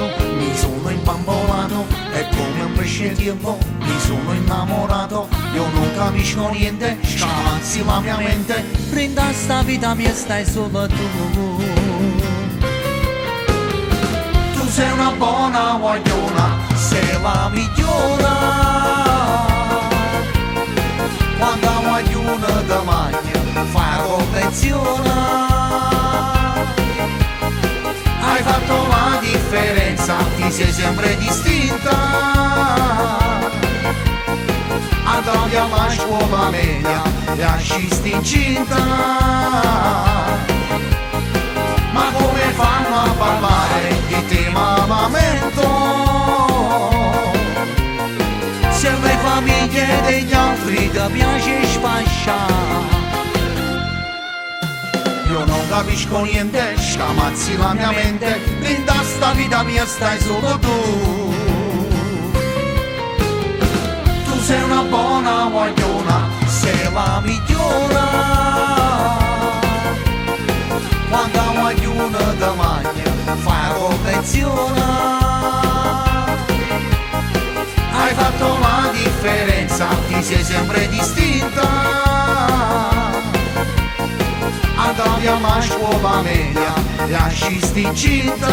sbagliato, mi sono imbambolato e come un pesce tempo mi sono innamorato. Io non capisco niente, scamazzi la mia mente, brinda sta vita mia stai solo tu. Tu sei una buona guagliona, sei la migliora. Quando la guagliona ti mangia, fai la convenzione. Hai fatto la differenza, ti sei sempre distinta. Andavi alla scuola media e ascisti incinta. Ma come fanno a parlare di te mamamento? Se le famiglie degli altri ti piace sfasciare. Io non capisco niente, scamazzi la mia mente, brinda sta vita mia stai solo tu. Tu sei una buona guagliona, sei la migliora. Quando la guagliona ti mangia, fai la convenzione. Hai fatto la differenza, ti sei sempre distinta. Andavi alla scuola media e ascisti incinta.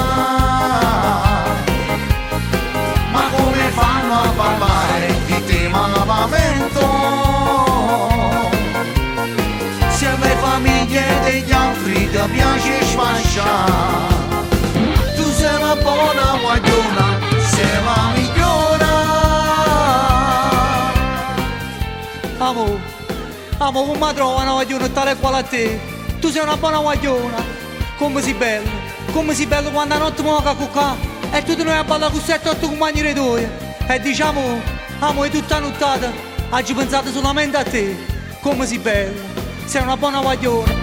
Ma come fanno a parlare di te mamamento? Se le famiglie degli altri ti piace sfasciare. Tu sei una buona guagliona, sei la migliora. Amo, come mi trovo una guagliona tale quale a te? Tu sei una buona guagliona, come sei bello quando la notte mi va a cuccare e tutti noi a ballare con 7-8 compagni di due e diciamo, amo, è tutta nottata, oggi pensate solamente a te, come sei bello, sei una buona guagliona.